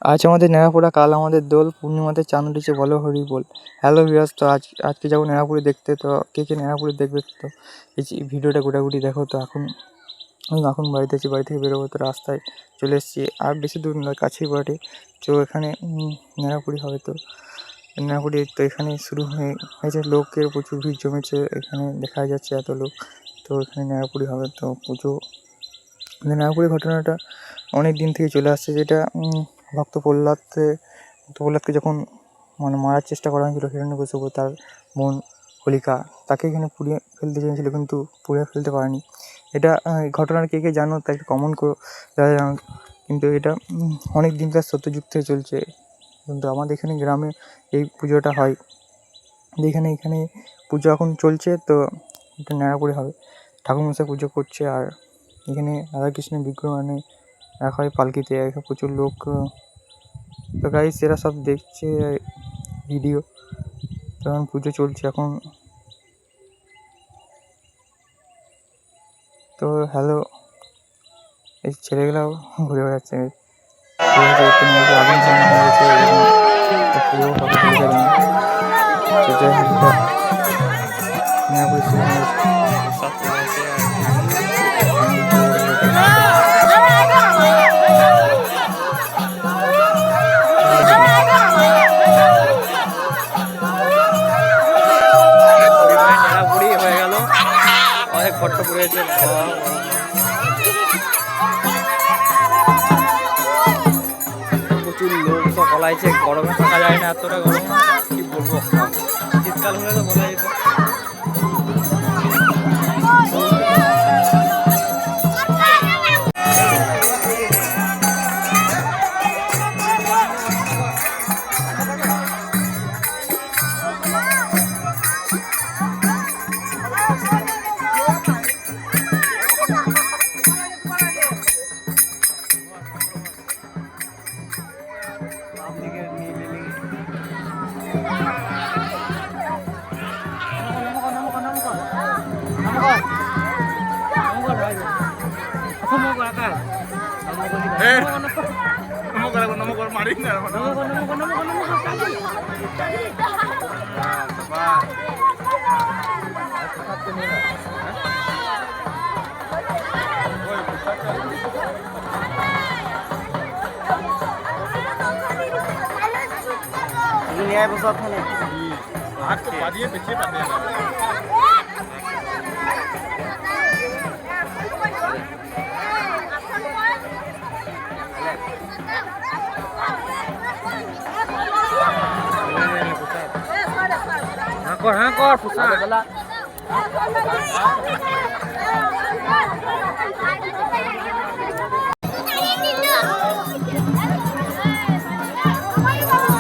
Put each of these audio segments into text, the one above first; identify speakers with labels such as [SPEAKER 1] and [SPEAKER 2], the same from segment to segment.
[SPEAKER 1] আজ আমাদের নেড়াপোড়া, কাল আমাদের দোল, পূর্ণিমাতে চাঁদ উঠেছে বলো হরি বল। হ্যালো ভিউয়ার্স, তো আজকে যাবো নেড়াপুরি দেখতে। তো কে নেড়াপুরি দেখবে, তো এই ভিডিওটা গোটাগুটি দেখো। তো এখন বাড়িতে আছি, বাড়ি থেকে বেরোবো, তো রাস্তায় চলে এসেছি। আর বেশি দূর নয়, কাছেই বটে। তো এখানে নেড়াপুরি হবে। তো নেড়াপুরি তো এখানে শুরু হয়েছে, লোকের প্রচুর ভিড় জমেছে, এখানে দেখা যাচ্ছে এত লোক। তো এখানে নেড়াপুরি হবে। তো পুজো নেড়াপুরি ঘটনাটা অনেক দিন থেকে চলে আসছে, যেটা ভক্ত প্রহ্লাদকে যখন মারার চেষ্টা করা হয়েছিল হিরণ্যকশিপু, তার বোন হোলিকা তাকে এখানে পুড়িয়ে ফেলতে চেয়েছিল, কিন্তু পুড়িয়ে ফেলতে পারেনি। এটা ঘটনার কে জানো তা একটু কমেন্ট করো যারা জানো। কিন্তু এটা অনেক দিনকার সত্যযুগ থেকে চলছে। কিন্তু আমাদের এখানে গ্রামে এই পুজোটা হয়। এখানে পুজো এখন চলছে। তো এটা নেড়াপুরি হবে, ঠাকুরমশাই পুজো করছে। আর এখানে রাধাকৃষ্ণের বিগ্রহ রাখা হয় পালকিতে, এখানে প্রচুর লোক। তো গাইস, এরা সব দেখছে ভিডিও। তখন পুজো চলছে এখন। তো হ্যালো, এই ছেলেগুলাও ঘুরে বেড়াচ্ছে। অনেক ফটো পড়েছে, প্রচুর লোক সব বলাইছে। গরমে থাকা যায় না, এতটা গরম কি বলবো। শীতকাল হলে তো বলা যেত।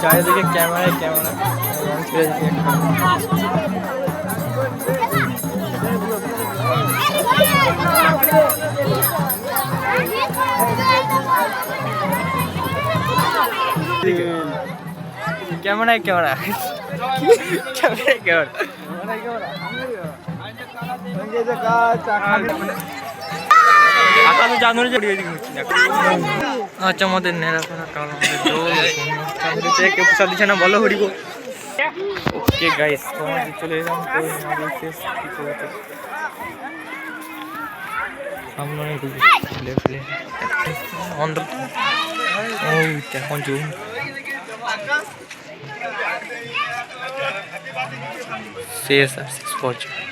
[SPEAKER 1] চারিদিকে ক্যামেরা ছেড়ে দিচ্ছে। ক্যামেরা আচ্ছা, আমাদের নেড়াপোড়া, কাল আমাদের দোল, কেউ প্রসাদ দিচ্ছে না বলো হরিব। ওকে গাইস, তোমাদের চলে এলাম। এখন শেষ পর্যন্ত।